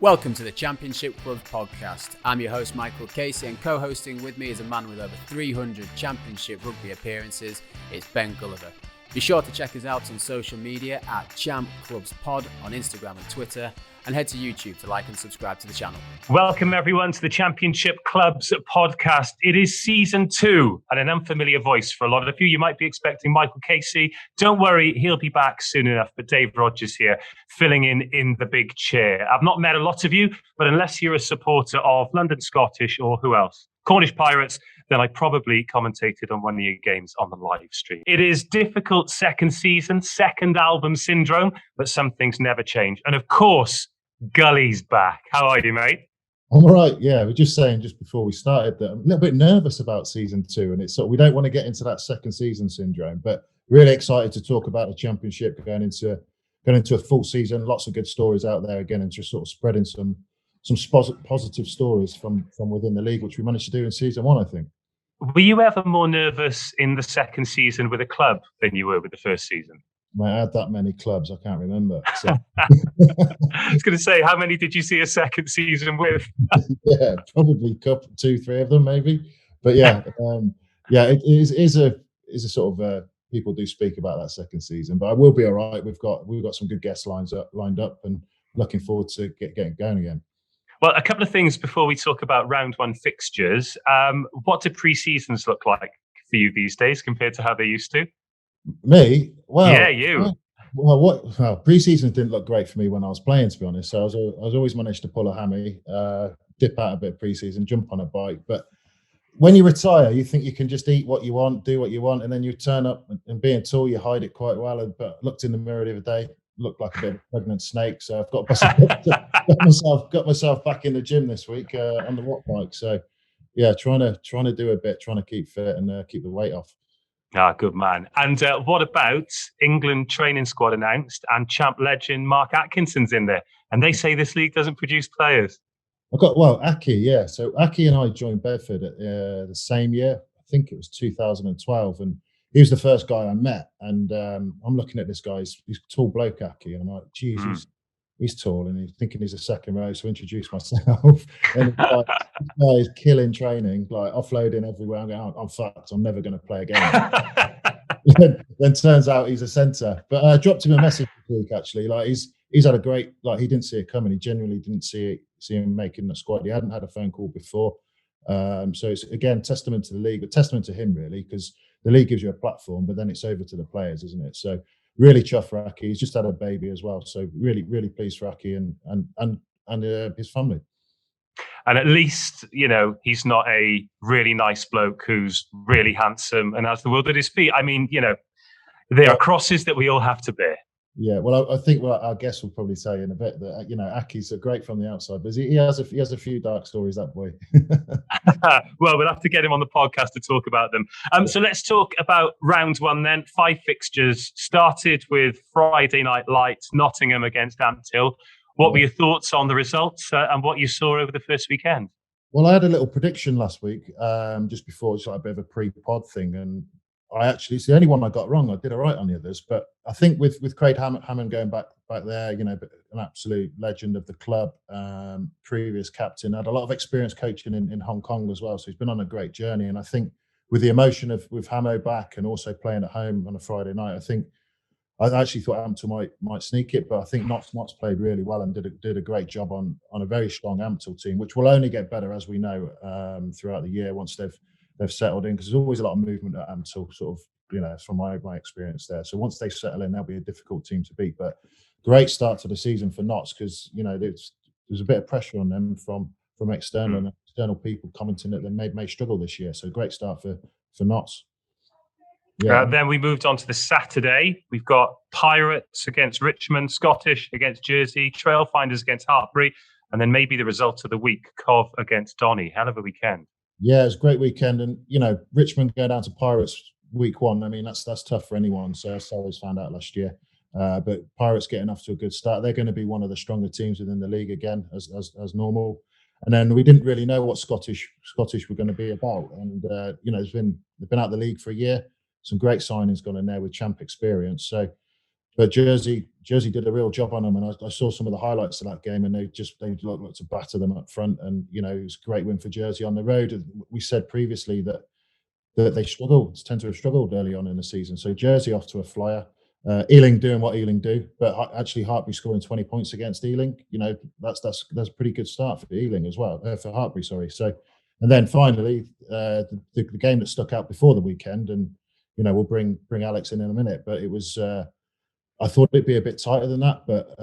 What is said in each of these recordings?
Welcome to the Championship Club podcast. I'm your host Michael Casey, and co-hosting with me is a man with over 300 Championship rugby appearances. It's Ben Gulliver. Be sure to check us out on social media at Champ Clubs Pod on Instagram and Twitter, and head to YouTube to like and subscribe to the channel. Welcome everyone to the Championship Clubs podcast. It is season 2 and an unfamiliar voice for a lot of you. You might be expecting Michael Casey. Don't worry, he'll be back soon enough. But Dave Rogers here, filling in the big chair. I've not met a lot of you, but unless you're a supporter of London Scottish or who else? Cornish Pirates, then I probably commentated on one of your games on the live stream. It is difficult second season, second album syndrome, but some things never change. And of course, Gully's back. How are you, mate? I'm all right. Yeah, we're just saying just before we started that I'm a little bit nervous about season 2, and it's sort of, we don't want to get into that second season syndrome, but really excited to talk about the championship going into a full season. Lots of good stories out there again, and just sort of spreading some positive stories from within the league, which we managed to do in season 1, I think. Were you ever more nervous in the second season with a club than you were with the first season? I had that many clubs, I can't remember. So. I was going to say, how many did you see a second season with? Yeah, probably two, three of them, maybe. But yeah, it is a sort of people do speak about that second season, but I will be all right. We've got some good guests lined up, and looking forward to getting going again. Well, a couple of things before we talk about round 1 fixtures. What do pre-seasons look like for you these days compared to how they used to? Me? Well, yeah, you. Well, pre-season didn't look great for me when I was playing, to be honest. So I was always managed to pull a hammy, dip out a bit of pre-season, jump on a bike. But when you retire, you think you can just eat what you want, do what you want, and then you turn up and being tall, you hide it quite well. But looked in the mirror the other day, looked like a bit of a pregnant snake. So I've got myself back in the gym this week on the watt bike. So yeah, trying to do a bit, trying to keep fit and keep the weight off. Ah, good man. And what about England training squad announced and champ legend Mark Atkinson's in there? And they say this league doesn't produce players. Aki, yeah. So Aki and I joined Bedford at the same year. I think it was 2012. And he was the first guy I met. And I'm looking at this guy, he's a tall bloke, Aki. And I'm like, geez, he's tall, and he's thinking he's a second row. So I introduced myself. And this guy is killing training, like offloading everywhere. I'm going, I'm fucked. I'm never going to play again. then turns out he's a centre. But I dropped him a message this week, actually. Like he's had a great, like he didn't see it coming. He genuinely didn't see him making the squad. He hadn't had a phone call before. So it's, again, testament to the league, but testament to him, really, because the league gives you a platform, but then it's over to the players, isn't it? So really chuffed for Aki. He's just had a baby as well. So really, really pleased for Aki and his family. And at least, you know, he's not a really nice bloke who's really handsome and has the world at his feet. I mean, you know, there are crosses that we all have to bear. Yeah, well, I think our guest will probably say in a bit that, you know, Aki's great from the outside, but he has a few dark stories, that boy. Well, we'll have to get him on the podcast to talk about them. So let's talk about round 1 then. 5 fixtures, started with Friday Night Lights, Nottingham against Ampthill. What were your thoughts on the results and what you saw over the first weekend? Well, I had a little prediction last week, just before, it's like a bit of a pre-pod thing, and it's the only one I got wrong. I did all right on the others, but I think with Craig Hammond going back there, you know, an absolute legend of the club, previous captain, had a lot of experience coaching in Hong Kong as well. So he's been on a great journey. And I think with the emotion of with Hamo back and also playing at home on a Friday night, I actually thought Ampthill might sneak it, but I think Notts played really well and did a great job on a very strong Ampthill team, which will only get better, as we know, throughout the year once they've settled in, because there's always a lot of movement at Ampthill, sort of, you know, from my experience there. So once they settle in, they'll be a difficult team to beat. But great start to the season for Notts, because, you know, there's a bit of pressure on them from external people commenting that they may struggle this year. So great start for Notts. Yeah. Then we moved on to the Saturday. We've got Pirates against Richmond, Scottish against Jersey, Trailfinders against Hartpury, and then maybe the result of the week, Cov against Donny. Hell of a weekend. Yeah, it was a great weekend. And, you know, Richmond go down to Pirates week 1. I mean, that's tough for anyone. So I always found out last year. But Pirates getting off to a good start. They're going to be one of the stronger teams within the league again, as normal. And then we didn't really know what Scottish were going to be about. And, you know, they've been out of the league for a year. Some great signings gone in there with champ experience. So but Jersey did a real job on them, and I saw some of the highlights of that game, and they looked to batter them up front, and it was a great win for Jersey on the road. And we said previously that they tend to have struggled early on in the season. So Jersey off to a flyer. Ealing doing what Ealing do, but actually Hartbury scoring 20 points against Ealing, that's a pretty good start for Ealing as well, for Hartbury, sorry. So, and then finally, the game that stuck out before the weekend, and we'll bring Alex in a minute, but it was I thought it'd be a bit tighter than that, but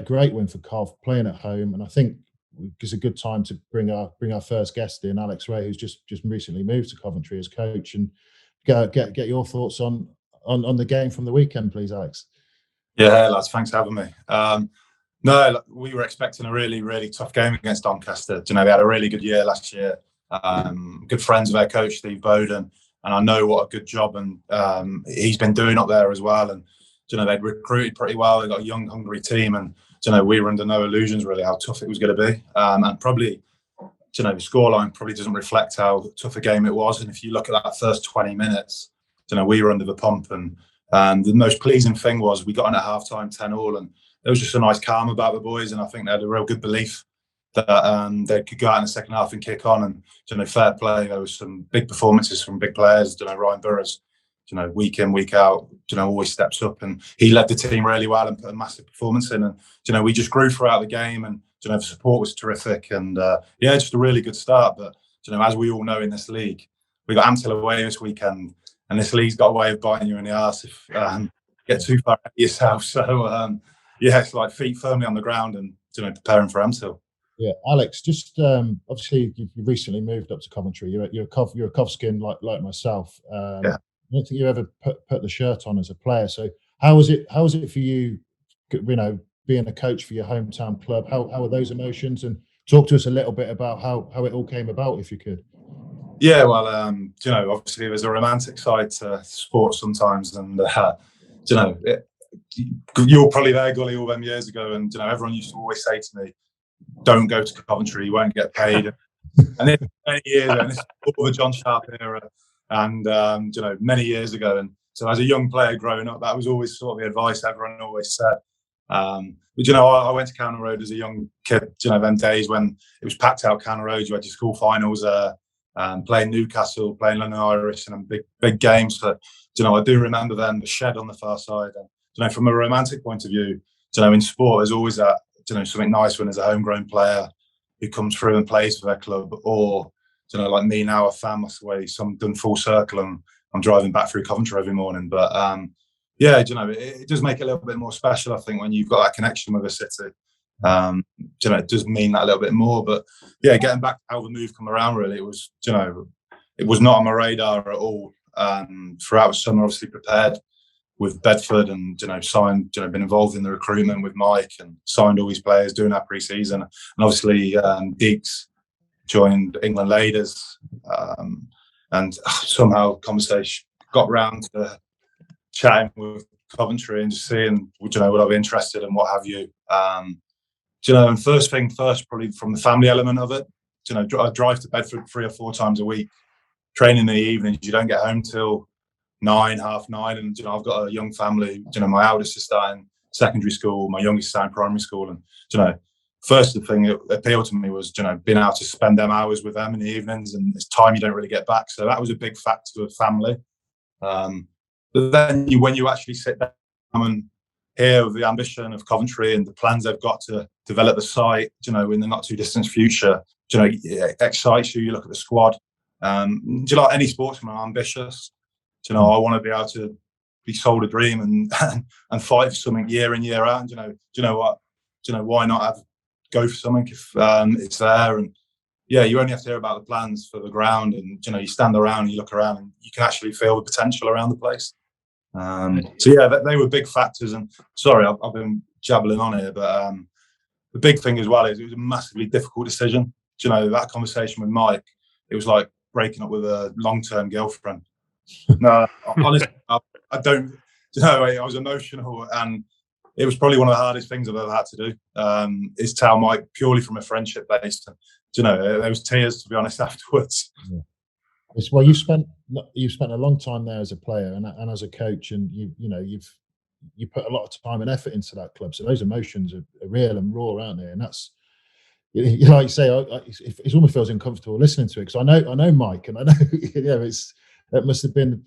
great win for Cov, playing at home, and I think it's a good time to bring our first guest in, Alex Rae, who's just recently moved to Coventry as coach, and get your thoughts on the game from the weekend, please, Alex. Yeah, lads, thanks for having me. No, we were expecting a really, really tough game against Doncaster. They had a really good year last year. Good friends of their coach, Steve Bowden, and I know what a good job and he's been doing up there as well. And they'd recruited pretty well. They got a young, hungry team, and we were under no illusions really how tough it was going to be. And probably, the scoreline probably doesn't reflect how tough a game it was. And if you look at that first 20 minutes, we were under the pump, and the most pleasing thing was we got in at half-time 10-all, and there was just a nice calm about the boys, and I think they had a real good belief that they could go out in the second half and kick on, and fair play. There was some big performances from big players. Ryan Burrows, week in, week out, always steps up, and he led the team really well and put a massive performance in, and we just grew throughout the game, and the support was terrific, and just a really good start. But as we all know in this league, we got Amstel away this weekend, and this league's got a way of biting you in the arse if you get too far out of yourself. So, it's like feet firmly on the ground and, preparing for Amstel. Yeah, Alex, just obviously you recently moved up to Coventry. You're a Cov skin like myself. I don't think you ever put the shirt on as a player. So how was it for you, being a coach for your hometown club? How were those emotions? And talk to us a little bit about how it all came about, if you could. Yeah, well, obviously there's a romantic side to sports sometimes, and you were probably there, Gully, all them years ago, and everyone used to always say to me, "Don't go to Coventry, you won't get paid." And then many years ago, and this is before the John Sharp era, and many years ago, and so as a young player growing up, that was always sort of the advice everyone always said. But I went to Counter Road as a young kid. Them days when it was packed out Counter Road, you had your school finals. Playing Newcastle, playing London Irish, and big games. So, I do remember then the shed on the far side. And, from a romantic point of view, in sport, there's always that, something nice when there's a homegrown player who comes through and plays for their club, or, like me now, a fan must away, some done full circle, and I'm driving back through Coventry every morning. But it does make it a little bit more special, I think, when you've got that connection with a city. It does mean that a little bit more, but getting back to how the move come around, really, it was, it was not on my radar at all. Throughout the summer, obviously prepared with Bedford, and signed, been involved in the recruitment with Mike, and signed all these players doing our pre-season, and obviously Diggs joined England Ladies, and somehow conversation got round to chatting with Coventry and just seeing, would I be interested and what have you. And first thing first, probably from the family element of it, I drive to Bedford 3 or 4 times a week, train in the evenings. You don't get home till 9, half 9, and I've got a young family. My eldest is starting secondary school, my youngest is starting primary school, and first thing that appealed to me was being able to spend them hours with them in the evenings, and it's time you don't really get back. So that was a big factor of family. But then when you actually sit down and hear of the ambition of Coventry and the plans they've got to develop the site, in the not too distant future, it excites you. You look at the squad. Like any sportsman, I'm ambitious. I want to be able to be sold a dream and fight for something year in, year out. And, why not go for something if it's there? And you only have to hear about the plans for the ground, and you stand around and you look around and you can actually feel the potential around the place. They were big factors. And sorry, I've been jabbling on here, but the big thing as well is it was a massively difficult decision. That conversation with Mike, it was like breaking up with a long-term girlfriend. No, honestly, I don't. I was emotional, and it was probably one of the hardest things I've ever had to do. Is tell Mike purely from a friendship base. There was tears, to be honest, afterwards. Yeah. Well, you've spent a long time there as a player and as a coach, and you've you put a lot of time and effort into that club. So those emotions are real and raw, aren't they? And that's, like you say, it almost feels uncomfortable listening to it, because I know Mike, and I know that must have been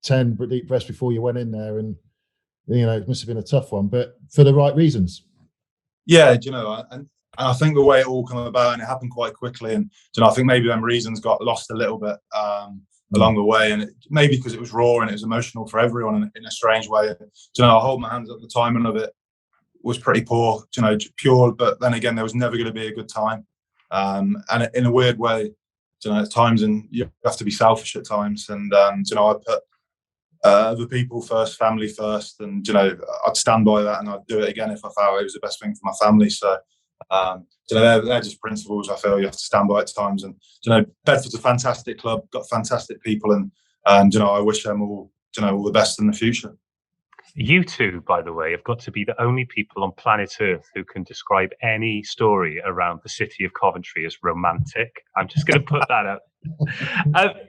10 deep breaths before you went in there, and it must have been a tough one, but for the right reasons. Yeah, and I think the way it all came about, and it happened quite quickly, and I think maybe them reasons got lost a little bit along the way, and maybe because it was raw and it was emotional for everyone in a strange way. I hold my hands up, the timing of it was pretty poor, pure, but then again, there was never going to be a good time, and in a weird way, at times, and you have to be selfish at times, and I put the people first, family first, and I'd stand by that, and I'd do it again if I felt it was the best thing for my family. So they're just principles I feel you have to stand by at times. And Bedford's a fantastic club, got fantastic people, and I wish them all all the best in the future. You two, by the way, have got to be the only people on planet Earth who can describe any story around the city of Coventry as romantic. I'm just going to put that out.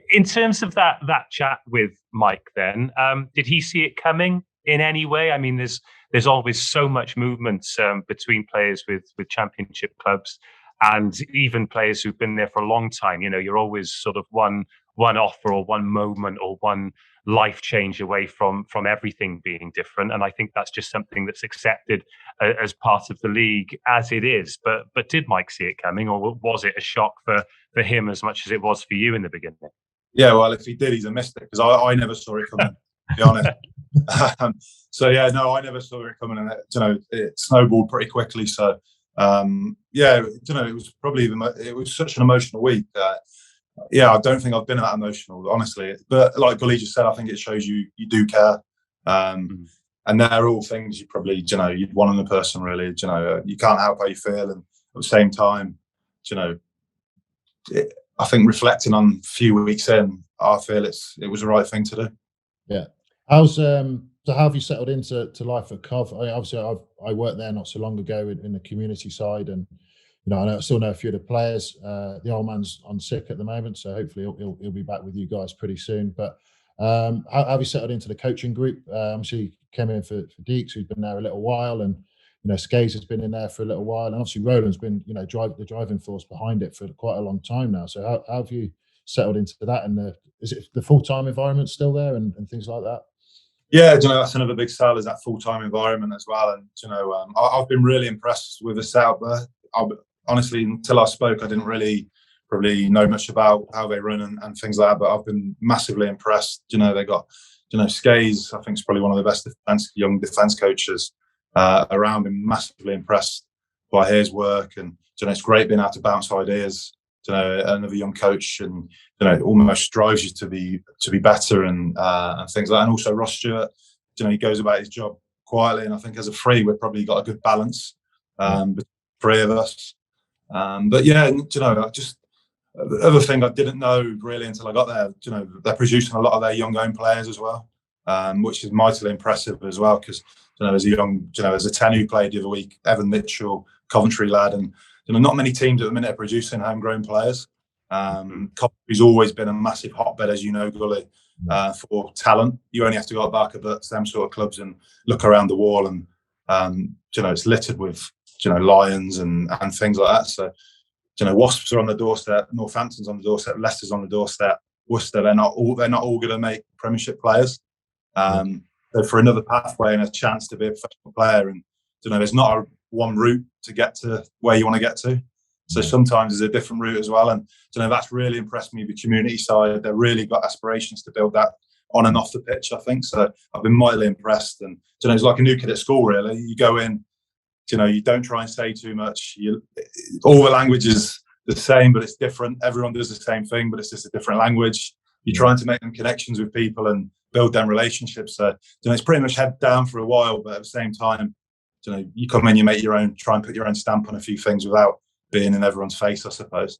In terms of that chat with Mike, then, did he see it coming in any way? I mean, there's always so much movement between players with championship clubs, and even players who've been there for a long time. You're always sort of one offer or one moment or one life change away from everything being different, and I think that's just something that's accepted as part of the league as it is. But did Mike see it coming, or was it a shock for him as much as it was for you in the beginning? Yeah, well, if he did, he's a mystic, because I never saw it coming, to be honest. So yeah, no, I never saw it coming, and it snowballed pretty quickly. So it was probably it was such an emotional week. I don't think I've been that emotional, honestly. But like Gully just said, I think it shows you do care. And they're all things you probably, you'd want in a person, really. You can't help how you feel. And at the same time, I think reflecting on a few weeks in, I feel it was the right thing to do. Yeah. How have you settled into life at Cov? Obviously, I worked there not so long ago in the community side, and I still know a few of the players. The old man's on sick at the moment, so hopefully he'll be back with you guys pretty soon. But how have you settled into the coaching group? Obviously, you came in for Deeks, who's been there a little while, and Skays has been in there for a little while, and obviously Roland's been the driving force behind it for quite a long time now. So how have you settled into that? And is it the full-time environment still there and things like that? Yeah, that's another big sell, is that full-time environment as well. And I've been really impressed with the setup there. Honestly, until I spoke, I didn't really probably know much about how they run and things like that, but I've been massively impressed. They got, Skays, I think, is probably one of the best young defence coaches around. Been massively impressed by his work, and it's great being able to bounce ideas. Another young coach, and almost drives you to be better and things like that. And also Ross Stewart, he goes about his job quietly, and I think as a three, we've probably got a good balance between the three of us. But yeah, just the other thing I didn't know really until I got there, they're producing a lot of their young own players as well, which is mightily impressive as well, because there's a 10 who played the other week, Evan Mitchell, Coventry lad, and not many teams at the minute are producing homegrown players. Coventry's always been a massive hotbed, as Gully, for talent. You only have to go at Barker Butts, them sort of clubs, and look around the wall, and it's littered with Lions and things like that. So Wasps are on the doorstep, Northampton's on the doorstep, Leicester's on the doorstep, Worcester. They're not all going to make Premiership players. So for another pathway and a chance to be a professional player, and there's not one route to get to where you want to get to. So sometimes there's a different route as well, and that's really impressed me. The community side, they've really got aspirations to build that on and off the pitch, I think. So I've been mightily impressed, and it's like a new kid at school, really. You go in, you don't try and say too much. All the language is the same, but it's different. Everyone does the same thing, but it's just a different language. You're trying to make them connections with people and build them relationships. So it's pretty much head down for a while, but at the same time, you come in, you make your own, try and put your own stamp on a few things without being in everyone's face, I suppose.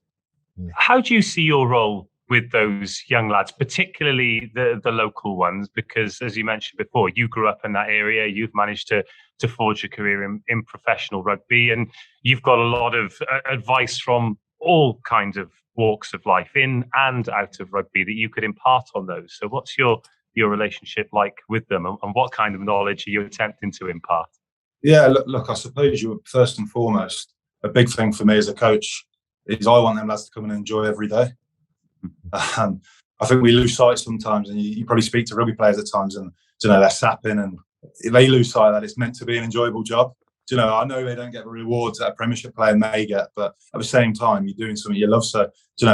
How do you see your role with those young lads, particularly the local ones? Because as you mentioned before, you grew up in that area, you've managed to forge a career in professional rugby, and you've got a lot of advice from all kinds of walks of life, in and out of rugby, that you could impart on those. So what's your your relationship like with them, and what kind of knowledge are you attempting to impart? Yeah, look, I suppose you first and foremost, a big thing for me as a coach is I want them lads to come and enjoy every day. I think we lose sight sometimes, and you probably speak to rugby players at times, and they're sapping, and they lose sight that it's meant to be an enjoyable job. I know they don't get the rewards that a Premiership player may get, but at the same time, you're doing something you love. So,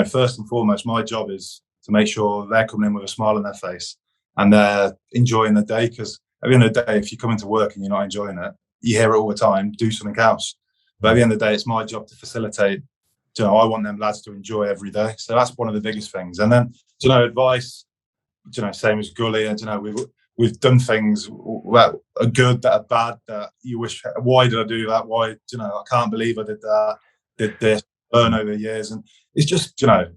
first and foremost, my job is to make sure they're coming in with a smile on their face and they're enjoying the day. Because at the end of the day, if you come into work and you're not enjoying it, you hear it all the time, do something else. But at the end of the day, it's my job to facilitate. I want them lads to enjoy every day. So that's one of the biggest things. And then, advice, same as Gully, and, we've done things that are good, that are bad, that you wish, why did I do that? Why, I can't believe I did that, did this, learn over the years. And it's just, I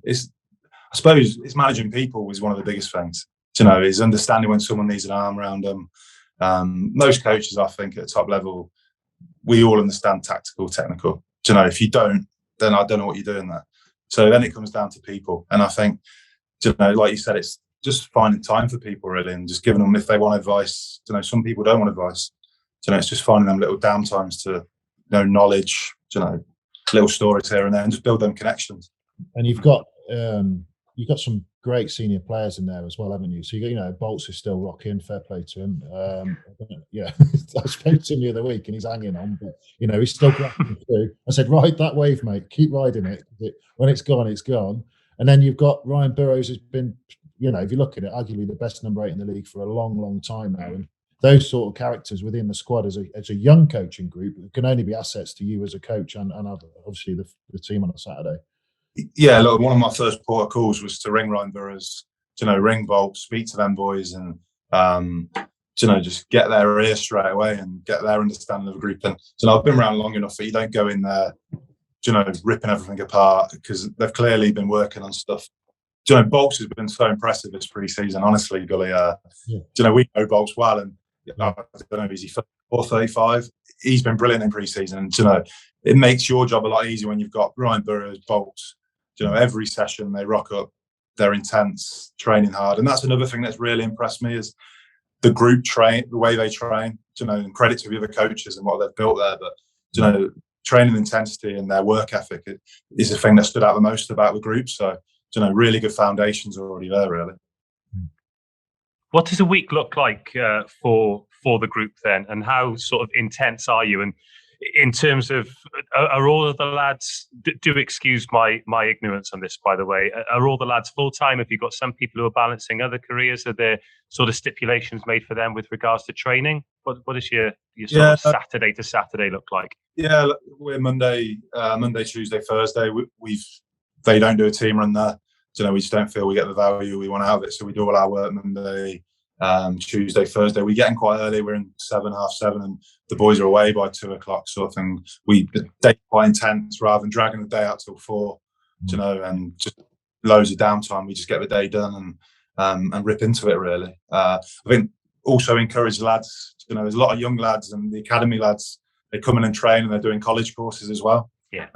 suppose it's managing people is one of the biggest things, is understanding when someone needs an arm around them. Most coaches, I think, at the top level, we all understand tactical, technical. If you don't, then I don't know what you're doing there. So then it comes down to people. And I think, like you said, it's just finding time for people really, and just giving them, if they want advice. Some people don't want advice. It's just finding them little downtimes to knowledge, little stories here and there, and just build them connections. And you've got some great senior players in there as well, haven't you? So Bolts is still rocking. Fair play to him. Yeah, I spoke to him the other week, and he's hanging on, but he's still cracking through. I said, ride that wave, mate. Keep riding it. When it's gone, it's gone. And then you've got Ryan Burrows, has been, if you look at it, arguably the best number 8 in the league for a long, long time now. And those sort of characters within the squad as a young coaching group can only be assets to you as a coach and obviously the team on a Saturday. Yeah, look, one of my first port of calls was to ring Ryan Burrows, ring Bolt, speak to them boys, and just get their ear straight away and get their understanding of the group. And I've been around long enough that you don't go in there, ripping everything apart, because they've clearly been working on stuff. Bolts has been so impressive this pre-season, honestly, Gully. We know Bolts well, and I don't know, is he 34, 35? He's been brilliant in pre-season, and it makes your job a lot easier when you've got Ryan Burrows, Bolts. Every session they rock up, they're intense, training hard, and that's another thing that's really impressed me is the group train, the way they train. And credit to the other coaches and what they've built there, but training intensity and their work ethic is the thing that stood out the most about the group. So, really good foundations already there, really. What does a week look like for the group then, and how sort of intense are you? And in terms of, are all of the lads, do excuse my ignorance on this, by the way, are all the lads full-time? Have you got some people who are balancing other careers? Are there sort of stipulations made for them with regards to training? What does your sort of Saturday to Saturday look like? Yeah, we're Monday, Tuesday, Thursday. They don't do a team run there. We just don't feel we get the value we want out of it. So we do all our work Monday, Tuesday, Thursday. We get in quite early. We're in 7, half 7, and the boys are away by 2 o'clock, sort of thing. The day quite intense rather than dragging the day out till 4, and just loads of downtime. We just get the day done and rip into it, really. I think also encourage lads. There's a lot of young lads and the academy lads. They come in and train, and they're doing college courses as well. Yeah.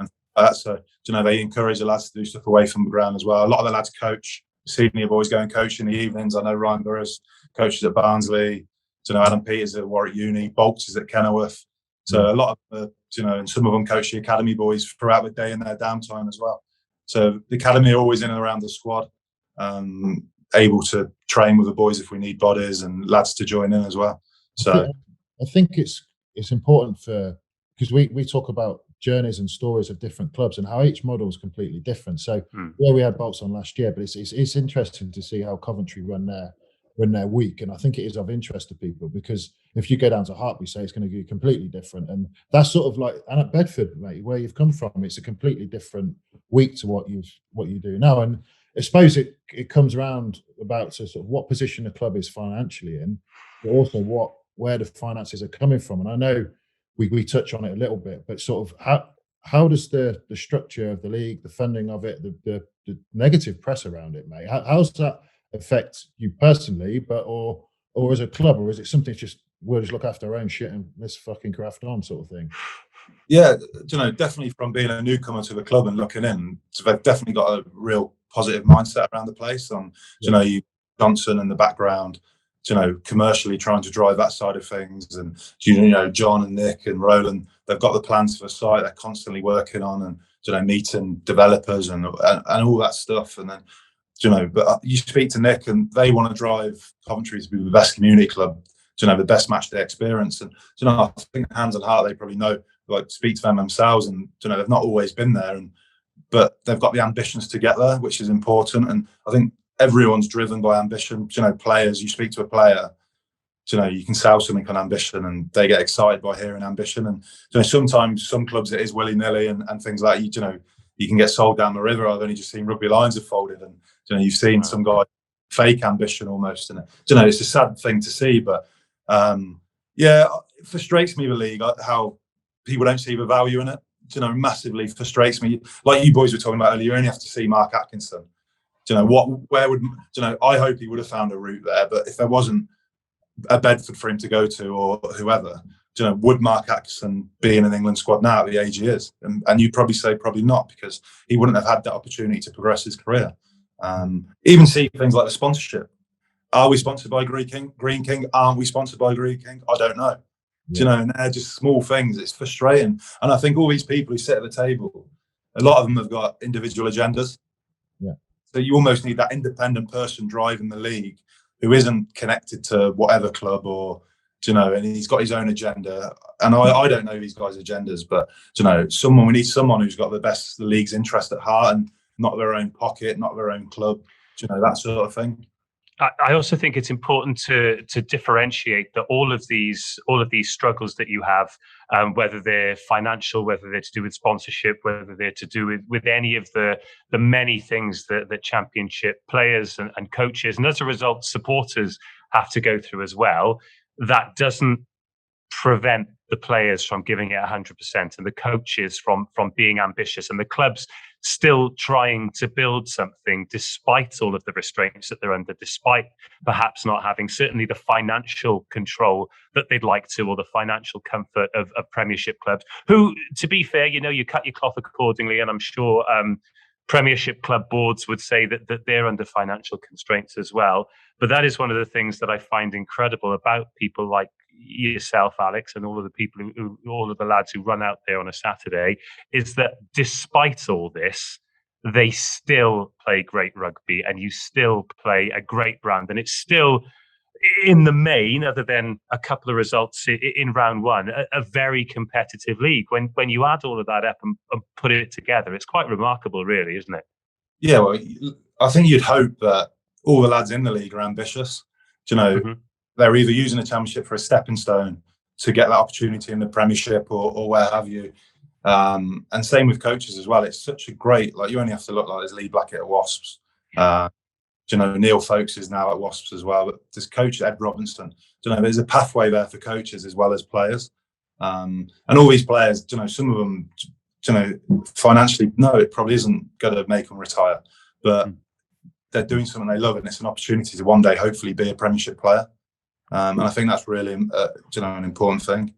So, they encourage the lads to do stuff away from the ground as well. A lot of the lads coach. Senior boys go and coach in the evenings. I know Ryan Burrows coaches at Barnsley. Adam Peters at Warwick Uni. Bolts is at Kenilworth. So a lot of and some of them coach the academy boys throughout the day in their downtime as well. So the academy are always in and around the squad, able to train with the boys if we need bodies and lads to join in as well. So I think it's important because we talk about journeys and stories of different clubs and how each model is completely different. So we had Bolts on last year, but it's interesting to see how Coventry run their week, and I think it is of interest to people because if you go down to Hartby, say it's going to be completely different, and that's sort of like, and at Bedford, mate, where you've come from, it's a completely different week to what you do now. And I suppose it comes around about to sort of what position the club is financially in, but also where the finances are coming from. And I know we touch on it a little bit, but sort of how does the structure of the league, the funding of it, the negative press around it, mate, how's that affect you personally, but or as a club, or is it something we'll just look after our own shit and let's fucking craft on sort of thing? Yeah, definitely from being a newcomer to the club and looking in, so they've definitely got a real positive mindset around the place. You Johnson in the background, commercially trying to drive that side of things. And John and Nick and Roland, they've got the plans for the site they're constantly working on, and meeting developers and all that stuff. And then but you speak to Nick and they want to drive Coventry to be the best community club, the best match day experience. And I think hands on heart they probably know, like, speak to them themselves, and they've not always been there, but they've got the ambitions to get there, which is important. And I think everyone's driven by ambition. Players, you speak to a player, you can sell something on ambition and they get excited by hearing ambition. And sometimes some clubs it is willy-nilly and things like you can get sold down the river. I've only just seen Rugby Lions have folded, and you've seen some guy fake ambition almost, and it's a sad thing to see. But it frustrates me, the league, how people don't see the value in it. Massively frustrates me. Like you boys were talking about earlier, you only have to see Mark Atkinson. I hope he would have found a route there, but if there wasn't a Bedford for him to go to or whoever, would Mark Atkinson be in an England squad now at the age he is? And you'd probably say probably not, because he wouldn't have had that opportunity to progress his career. Even see things like the sponsorship. Are we sponsored by Green King? Aren't we sponsored by Green King? I don't know. Yeah. And they're just small things. It's frustrating. And I think all these people who sit at the table, a lot of them have got individual agendas. Yeah. So you almost need that independent person driving the league who isn't connected to whatever club or, and he's got his own agenda. And I don't know these guys' agendas, but, we need someone who's got the league's interest at heart and not their own pocket, not their own club, that sort of thing. I also think it's important to differentiate that all of these struggles that you have, whether they're financial, whether they're to do with sponsorship, whether they're to do with any of the many things that Championship players and coaches, and as a result supporters have to go through as well, that doesn't prevent the players from giving it 100% and the coaches from being ambitious, and the clubs still trying to build something despite all of the restraints that they're under, despite perhaps not having certainly the financial control that they'd like to, or the financial comfort of Premiership clubs who, to be fair, you cut your cloth accordingly. And I'm sure Premiership club boards would say that they're under financial constraints as well. But that is one of the things that I find incredible about people like yourself, Alex, and all of the people all of the lads who run out there on a Saturday, is that despite all this, they still play great rugby, and you still play a great brand, and it's still, in the main, other than a couple of results in round one, a very competitive league. When you add all of that up and put it together, it's quite remarkable, really, isn't it? Yeah, well, I think you'd hope that all the lads in the league are ambitious. Mm-hmm. They're either using the Championship for a stepping stone to get that opportunity in the Premiership or where have you. And same with coaches as well. It's such a great, you only have to look like there's Lee Blackett at Wasps. Neil Folkes is now at Wasps as well. But there's coach Ed Robinson. There's a pathway there for coaches as well as players. And all these players, some of them, financially, no, it probably isn't going to make them retire. But they're doing something they love, and it's an opportunity to one day hopefully be a Premiership player. And I think that's really, an important thing.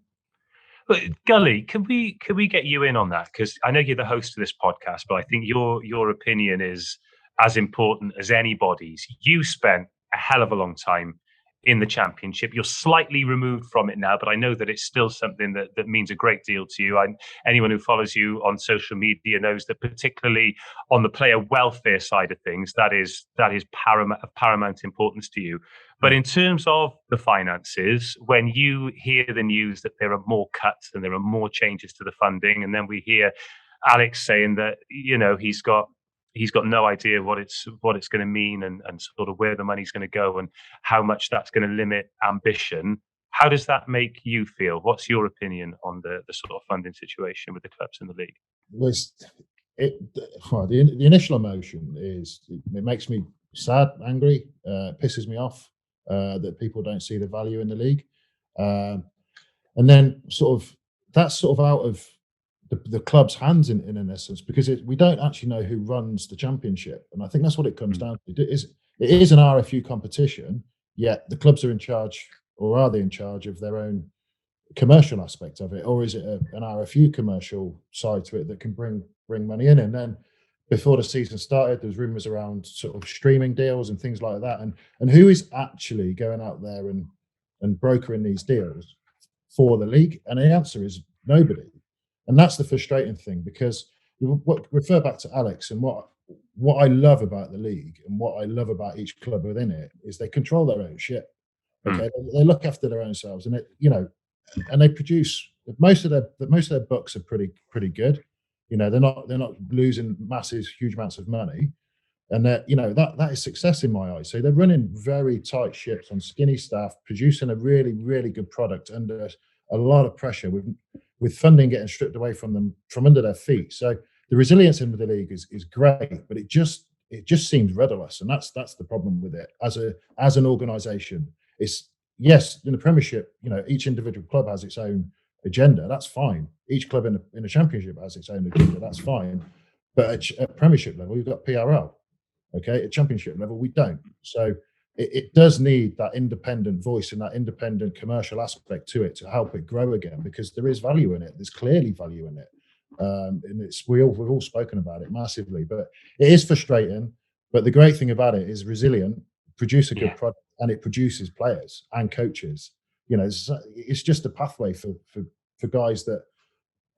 But Gully, can we get you in on that? Because I know you're the host of this podcast, but I think your opinion is as important as anybody's. You spent a hell of a long time in the Championship. You're slightly removed from it now, but I know that it's still something that means a great deal to you. And anyone who follows you on social media knows that, particularly on the player welfare side of things, that is paramount importance to you. But in terms of the finances, when you hear the news that there are more cuts and there are more changes to the funding, and then we hear Alex saying that he's got no idea what it's going to mean and sort of where the money's going to go and how much that's going to limit ambition. How does that make you feel? What's your opinion on the sort of funding situation with the clubs in the league? The initial emotion is it makes me sad, angry, pisses me off that people don't see the value in the league. And then that's sort of out of the club's hands in essence, because we don't actually know who runs the Championship, and I think that's what it comes down to. It is an RFU competition, yet the clubs are in charge, or are they in charge of their own commercial aspect of it, or is it an RFU commercial side to it that can bring money in? And then before the season started, there was rumours around sort of streaming deals and things like that. And who is actually going out there and brokering these deals for the league? And the answer is nobody. And that's the frustrating thing, because refer back to Alex, and what I love about the league and what I love about each club within it is they control their own shit. Okay, they look after their own selves, and and they produce most of their books are pretty good. They're not losing huge amounts of money, and that is success in my eyes. So they're running very tight ships on skinny staff, producing a really, really good product under a lot of pressure, with funding getting stripped away from them from under their feet. So the resilience in the league is great, but it just seems rudderless, and that's the problem with it as an organisation. It's, yes, in the Premiership, each individual club has its own agenda. That's fine. Each club in the Championship has its own agenda. That's fine. But at Premiership level, you've got PRL. Okay, at Championship level, we don't. So it does need that independent voice and that independent commercial aspect to it to help it grow again, because there is value in it. There's clearly value in it. And we've all spoken about it massively, but it is frustrating. But the great thing about it is resilient, produce a good product, and it produces players and coaches. It's just a pathway for guys that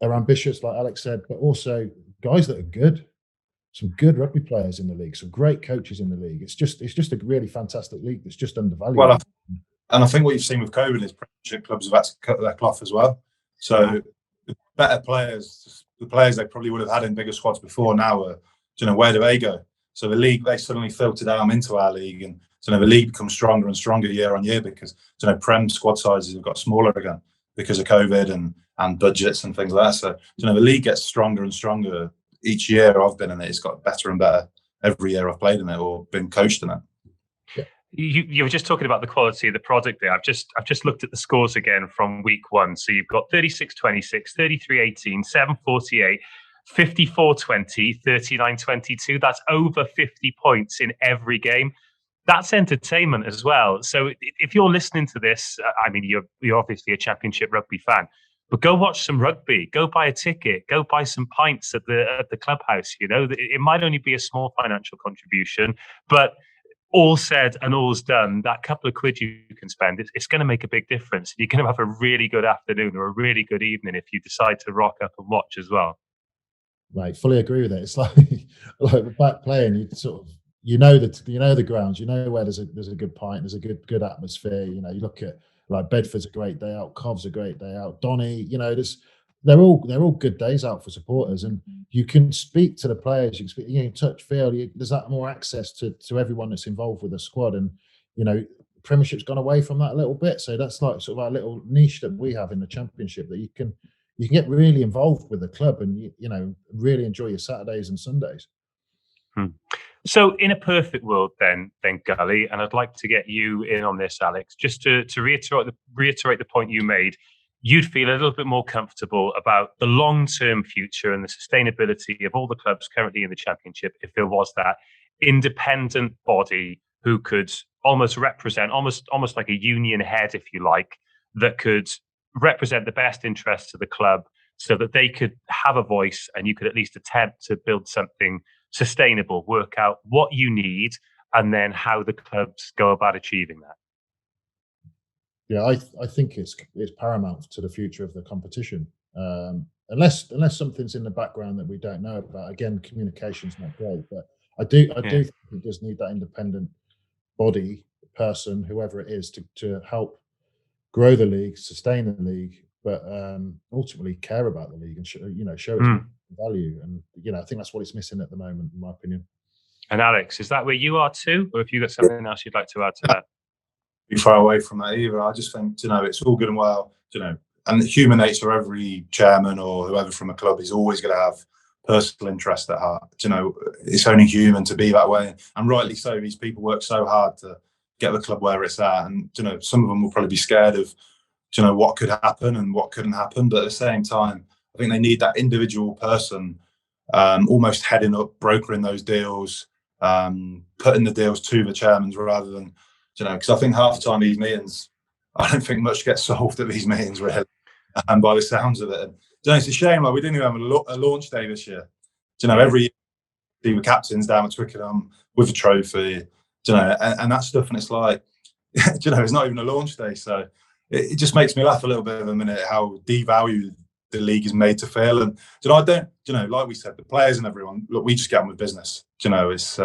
are ambitious, like Alex said, but also guys that are good. Some good rugby players in the league, some great coaches in the league. It's just a really fantastic league that's just undervalued. Well, and I think what you've seen with COVID is Premiership clubs have had to cut their cloth as well. So the better players, the players they probably would have had in bigger squads before now are, where do they go? So the league, they suddenly filter down into our league, and the league becomes stronger and stronger year on year, because Prem squad sizes have got smaller again because of COVID and budgets and things like that. So the league gets stronger and stronger each year I've been in it. It's got better and better every year I've played in it or been coached in it. You were just talking about the quality of the product there. I've just looked at the scores again from week 1. So you've got 36-26, 33-18, 7-48, 54-20, 39-22. That's over 50 points in every game. That's entertainment as well. So if you're listening to this, you're obviously a Championship rugby fan, but go watch some rugby. Go buy a ticket. Go buy some pints at the clubhouse. It might only be a small financial contribution, but all said and all's done, that couple of quid you can spend, it's going to make a big difference. You're going to have a really good afternoon or a really good evening if you decide to rock up and watch as well. Right, fully agree with it. It's like back playing, you sort of the grounds, where there's a good pint, there's a good atmosphere. You look at like Bedford's a great day out, Cov's a great day out, Donny. They're all good days out for supporters, and you can speak to the players. You can touch, feel. There's that more access to everyone that's involved with the squad, and Premiership's gone away from that a little bit. So that's like sort of our little niche that we have in the Championship, that you can get really involved with the club and really enjoy your Saturdays and Sundays. So in a perfect world, then Gully, and I'd like to get you in on this, Alex, just to reiterate the point you made. You'd feel a little bit more comfortable about the long-term future and the sustainability of all the clubs currently in the Championship if there was that independent body who could almost represent, almost like a union head, if you like, that could represent the best interests of the club so that they could have a voice and you could at least attempt to build something sustainable, work out what you need, and then how the clubs go about achieving that. Yeah, I think it's paramount to the future of the competition. Unless something's in the background that we don't know about. Again, communication's not great, but I do think it does need that independent body, person, whoever it is, to help grow the league, sustain the league, but ultimately care about the league and show its value. And I think that's what it's missing at the moment, in my opinion. And Alex, is that where you are too, or have you got something else you'd like to add to that? Be far away from that either. I just think it's all good and well, and the human nature of every chairman or whoever from a club is always going to have personal interest at heart. It's only human to be that way, and rightly so. These people work so hard to get the club where it's at, and some of them will probably be scared of what could happen and what couldn't happen, but at the same time I think they need that individual person almost heading up, brokering those deals, putting the deals to the chairmen rather than because I think half the time these meetings, I don't think much gets solved at these meetings really, and by the sounds of it. It's a shame, like we didn't even have a launch day this year. Every year see the captains down at Twickenham with a trophy, and that stuff. And it's like, it's not even a launch day. So it just makes me laugh a little bit of a minute how devalued the league is made to feel. And, I don't, like we said, the players and everyone, look, we just get on with business. It's,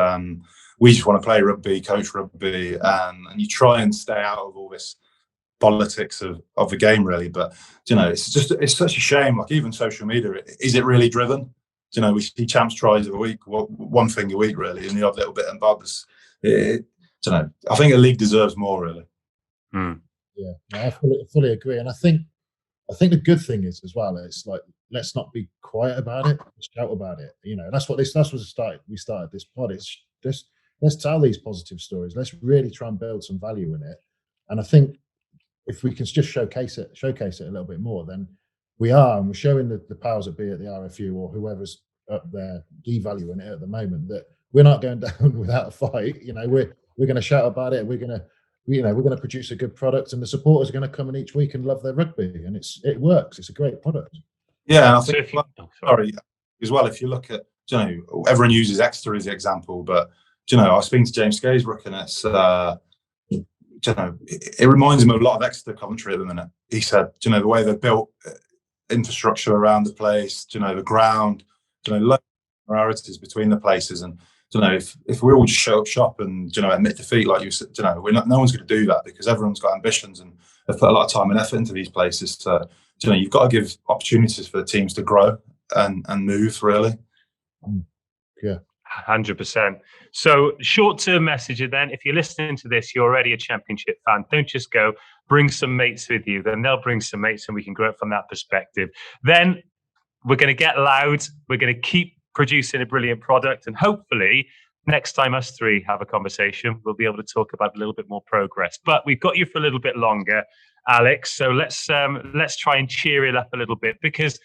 we just want to play rugby, coach rugby, and you try and stay out of all this politics of the game, really. But it's such a shame. Like, even social media, is it really driven? We see champs tries of a week, one thing a week, really, and the odd little bit and bobs. I think the league deserves more, really. Yeah, I fully agree. And I think the good thing is as well, it's like, let's not be quiet about it, shout about it. That's what we started this pod. It's just, let's tell these positive stories. Let's really try and build some value in it. And I think if we can just showcase it a little bit more, then we're showing the powers that be at the RFU or whoever's up there devaluing it at the moment, that we're not going down without a fight. We're going to shout about it. We're going to produce a good product, and the supporters are going to come in each week and love their rugby, and it works. It's a great product. Yeah, and I think as well, if you look at, everyone uses Exeter as the example, but I was speaking to James Gazerbrook, and it's it reminds him of a lot of Exeter Coventry at the minute. He said, the way they've built infrastructure around the place, the ground, loads of similarities between the places. And if we all just show up shop and admit defeat, like you said, no one's going to do that, because everyone's got ambitions and they've put a lot of time and effort into these places. So you've got to give opportunities for the teams to grow and move, really. Yeah, 100%. So, short-term message then: if you're listening to this, you're already a Championship fan. Don't just go. Bring some mates with you. Then they'll bring some mates, and we can grow it from that perspective. Then we're going to get loud. We're going to keep producing a brilliant product, and hopefully next time us three have a conversation, we'll be able to talk about a little bit more progress. But we've got you for a little bit longer, Alex, so let's try and cheer it up a little bit, because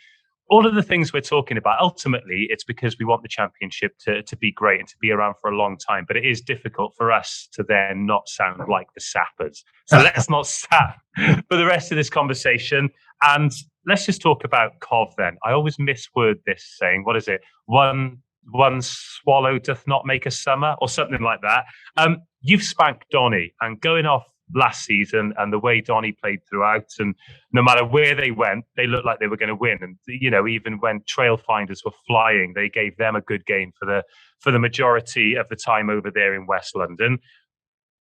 all of the things we're talking about, ultimately it's because we want the Championship to be great and to be around for a long time. But it is difficult for us to then not sound like the sappers, so let's not sap for the rest of this conversation. And let's just talk about Cov then. I always misword this saying. What is it? One swallow doth not make a summer, or something like that. You've spanked Donny, and going off last season and the way Donny played throughout, and no matter where they went, they looked like they were going to win. And even when trail finders were flying, they gave them a good game for the majority of the time over there in West London.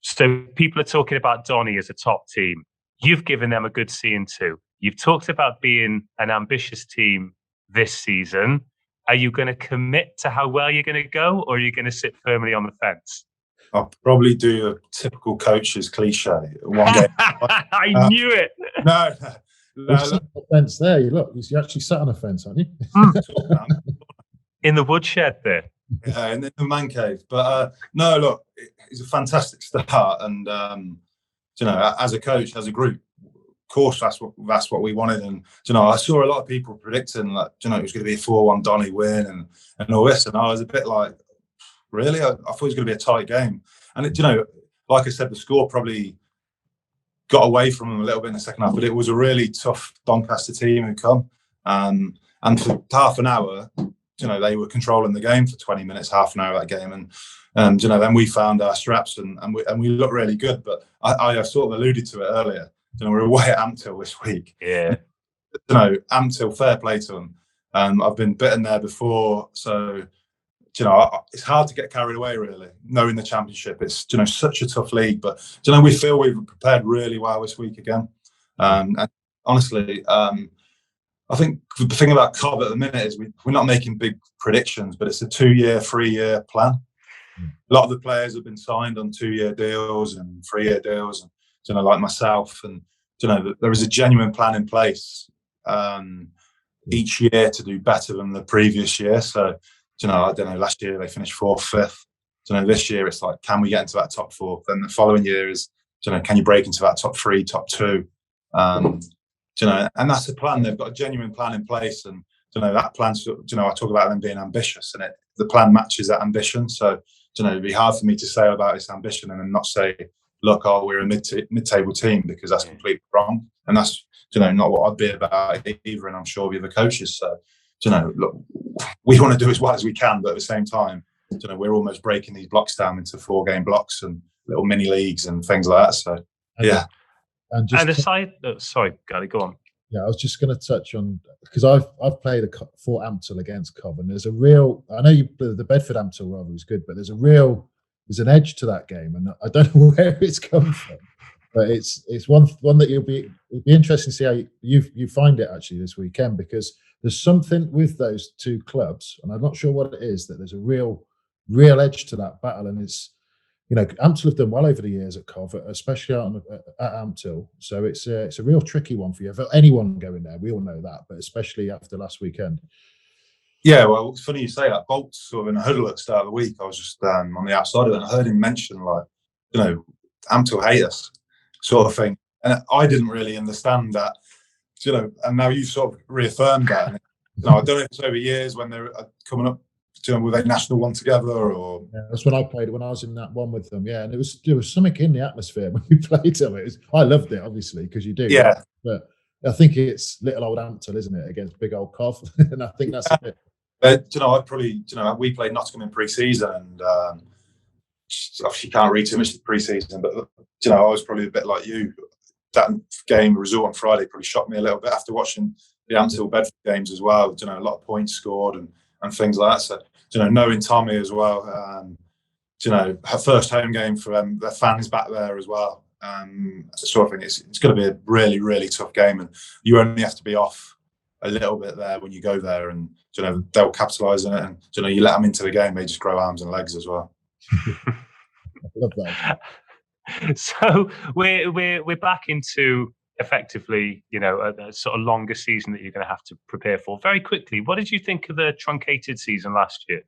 So people are talking about Donny as a top team. You've given them a good seeing too. You've talked about being an ambitious team this season. Are you going to commit to how well you're going to go, or are you going to sit firmly on the fence? I'll probably do a typical coach's cliche. One game. I knew it. No. On the fence there. You actually sat on a fence, aren't you? In the woodshed there. Yeah, in the man cave. But no, look, it's a fantastic start, and as a coach, as a group, of course, that's what we wanted. And I saw a lot of people predicting that it was going to be a 4-1 Donny win and all this, and I was a bit like, really? I thought it was going to be a tight game. And like I said, the score probably got away from them a little bit in the second half, but it was a really tough Doncaster team who come, and for half an hour, they were controlling the game for 20 minutes, half an hour of that game, and then we found our straps and we looked really good. But I sort of alluded to it earlier. We're away at Ampthill this week. Yeah. Ampthill, fair play to them. I've been bitten there before, so it's hard to get carried away, really, knowing the Championship. It's such a tough league, but we feel we've prepared really well this week again. And honestly, I think the thing about Cov at the minute is we're not making big predictions, but it's a 2-year, 3-year plan. A lot of the players have been signed on 2-year deals and 3-year deals, and like myself, and there is a genuine plan in place each year to do better than the previous year. So I don't know, last year they finished 4th, 5th. This year it's like, can we get into that top 4? Then the following year is, can you break into that top 3, top 2? And that's the plan. They've got a genuine plan in place, and that plan. I talk about them being ambitious, and the plan matches that ambition. So it'd be hard for me to say about this ambition and then not say, look, we're a mid-table team, because that's completely wrong, and that's not what I'd be about either. And I'm sure the other coaches. So look, we want to do as well as we can, but at the same time, we're almost breaking these blocks down into 4-game blocks and little mini leagues and things like that. So yeah. And aside, sorry, Gully, go on. Yeah, I was just going to touch on, because I've played for Ampthill against Cov, and there's a real, I know the Bedford Ampthill rivalry is good, but there's an edge to that game, and I don't know where it's come from, but it's one that it'll be interesting to see how you find it actually this weekend, because there's something with those two clubs, and I'm not sure what it is, that there's a real edge to that battle, and it's, Ampthill have done well over the years at Cov, especially at Ampthill. So it's a real tricky one for you. For anyone going there, we all know that, but especially after last weekend. Yeah, well, it's funny you say that. Bolt's sort of in a huddle at the start of the week. I was just on the outside of it, and I heard him mention, Ampthill hate us, sort of thing. And I didn't really understand that, and now you've sort of reaffirmed that. And, I don't know if it's over years when they're coming up, with a national one together, or that's when I played, when I was in that one with them. Yeah, and there was something in the atmosphere when we played them. I loved it, obviously, because you do. Yeah, but I think it's little old Ampthill, isn't it, against big old Cov? And I think that's it. We played Nottingham in pre-season, and obviously you can't read too much of the pre-season, but I was probably a bit like you. That game result on Friday probably shocked me a little bit after watching the Ampthill Bedford games as well. A lot of points scored and things like that. So, knowing Tommy as well, her first home game for their fans back there as well. Sort of thing. It's going to be a really, really tough game, and you only have to be off a little bit there when you go there, and they'll capitalise on it. And you let them into the game, they just grow arms and legs as well. I love that. So we're back into effectively, a sort of longer season that you're going to have to prepare for. Very quickly, what did you think of the truncated season last year?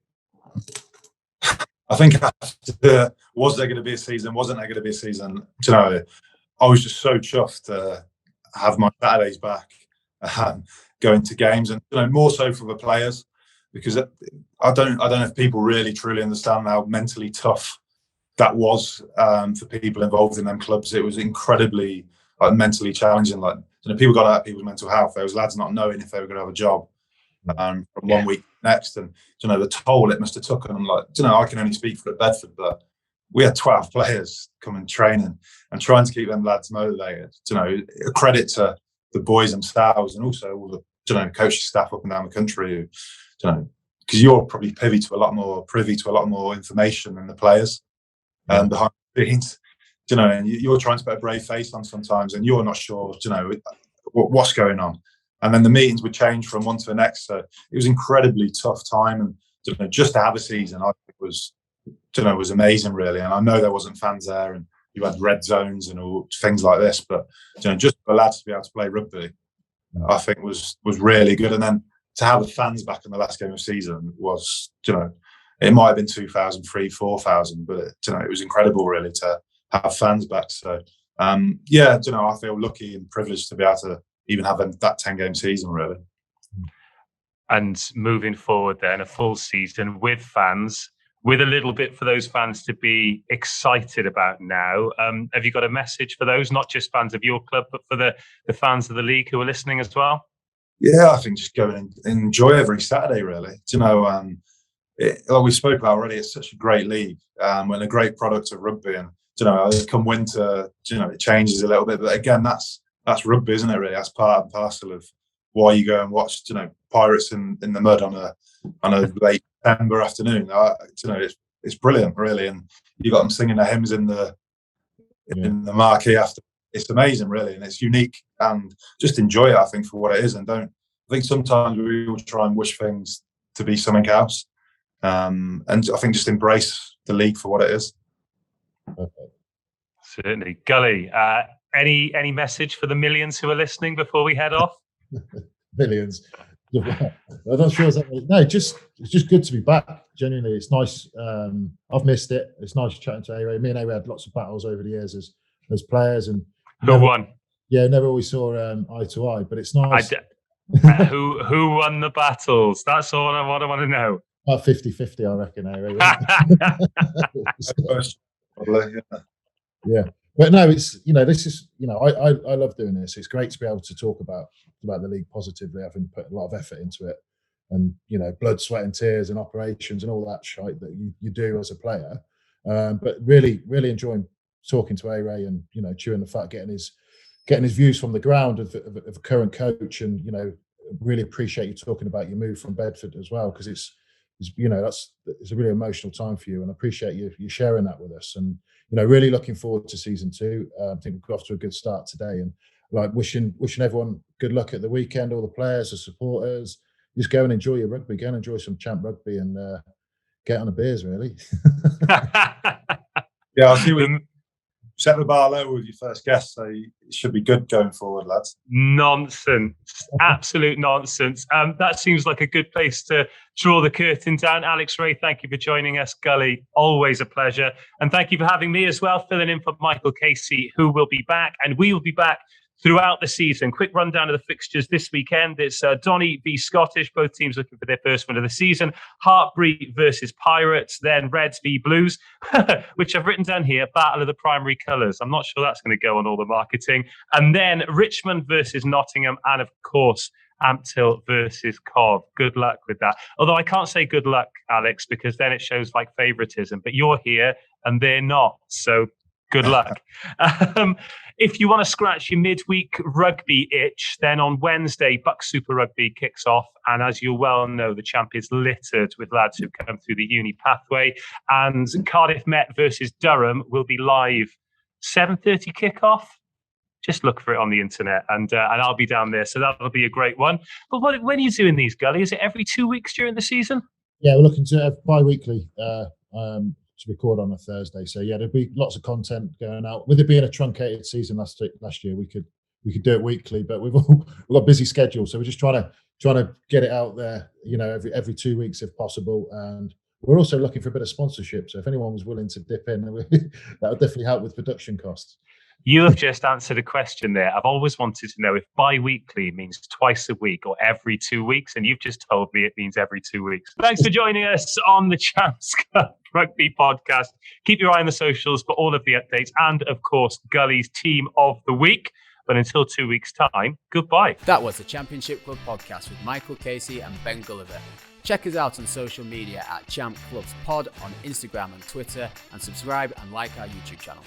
I think was there going to be a season? Wasn't there going to be a season? I was just so chuffed to have my Saturdays back, going to games, and more so for the players, because I don't know if people really truly understand how mentally tough that was for people involved in them clubs. It was incredibly mentally challenging. People got out people's mental health. There was lads not knowing if they were going to have a job from one week next, and the toll it must have took on them. I can only speak for Bedford, but we had 12 players coming training and trying to keep them lads motivated. A credit to the boys themselves, and also all the coaching staff up and down the country who, because you're probably privy to a lot more information than the players behind the scenes. And you're trying to put a brave face on sometimes, and you're not sure, what's going on. And then the meetings would change from one to the next. So it was incredibly tough time, and just to have a season, I think was amazing, really. And I know there wasn't fans there, and you had red zones and all things like this, but just for the lads to be able to play rugby, I think was really good. And then to have the fans back in the last game of the season was, it might have been 2,000, 3,000, 4,000, but it was incredible, really, to have fans back. So I feel lucky and privileged to be able to even have that 10-game season, really. And moving forward then, a full season with fans, with a little bit for those fans to be excited about now. Have you got a message for those, not just fans of your club, but for the fans of the league who are listening as well? Yeah, I think just go and enjoy every Saturday, really. Like we spoke about already, it's such a great league and a great product of rugby. And come winter, it changes a little bit. But again, that's rugby, isn't it? Really, that's part and parcel of why you go and watch, Pirates in the mud on a late September afternoon. It's brilliant, really. And you got them singing their hymns in the marquee after. It's amazing, really, and it's unique. And just enjoy it, I think, for what it is. And I think sometimes we all try and wish things to be something else. And I think just embrace the league for what it is. Perfect. Certainly. Gully, any message for the millions who are listening before we head off? Millions. I'm not sure. No, it's just good to be back. Genuinely, it's nice. I've missed it. It's nice chatting to A-Rae. Me and A-Rae had lots of battles over the years as players, and who won? Yeah, never always saw eye to eye, but it's nice. Who won the battles? That's all I want to know. About 50-50, I reckon, A-Rae. Yeah. But no, it's this is I love doing this. It's great to be able to talk about the league positively. I've put a lot of effort into it, blood, sweat and tears and operations and all that shite that you do as a player. But really, really enjoying talking to Rae and, chewing the fat, getting his views from the ground of a current coach. And, really appreciate you talking about your move from Bedford as well, because it's a really emotional time for you, and I appreciate you sharing that with us. And really looking forward to season 2. I think we've got off to a good start today, and wishing everyone good luck at the weekend, all the players, the supporters. Just go and enjoy your rugby, go and enjoy some champ rugby, and get on the beers, really. Yeah, I see we set the bar low with your first guest, so it should be good going forward, lads. Nonsense. Absolute nonsense. That seems like a good place to draw the curtain down. Alex Rae, thank you for joining us. Gully, always a pleasure. And thank you for having me as well, filling in for Michael Casey, who will be back. And we will be back throughout the season. Quick rundown of the fixtures this weekend. It's Donny v Scottish, both teams looking for their first win of the season. Hartbury versus Pirates, then Reds v Blues, which I've written down here, Battle of the Primary Colours. I'm not sure that's going to go on all the marketing. And then Richmond versus Nottingham, and of course, Ampthill versus Cov. Good luck with that. Although I can't say good luck, Alex, because then it shows favouritism. But you're here and they're not. So good luck. If you want to scratch your midweek rugby itch, then on Wednesday, Buck Super Rugby kicks off. And as you well know, the champ is littered with lads who've come through the uni pathway. And Cardiff Met versus Durham will be live 7:30 kickoff. Just look for it on the internet, and I'll be down there. So that'll be a great one. But when are you doing these, Gully? Is it every 2 weeks during the season? Yeah, we're looking to have bi-weekly to record on a Thursday. So yeah, there'll be lots of content going out. With it being a truncated season last year, we could do it weekly, but we've got a busy schedule. So we're just trying to get it out there, every 2 weeks if possible. And we're also looking for a bit of sponsorship. So if anyone was willing to dip in, that would definitely help with production costs. You have just answered a question there. I've always wanted to know if bi-weekly means twice a week or every 2 weeks, and you've just told me it means every 2 weeks. Thanks for joining us on the Champs Cup Rugby Podcast. Keep your eye on the socials for all of the updates and, of course, Gully's Team of the Week. But until 2 weeks' time, goodbye. That was the Championship Club Podcast with Michael Casey and Ben Gulliver. Check us out on social media at Champ Clubs Pod on Instagram and Twitter, and subscribe and like our YouTube channel.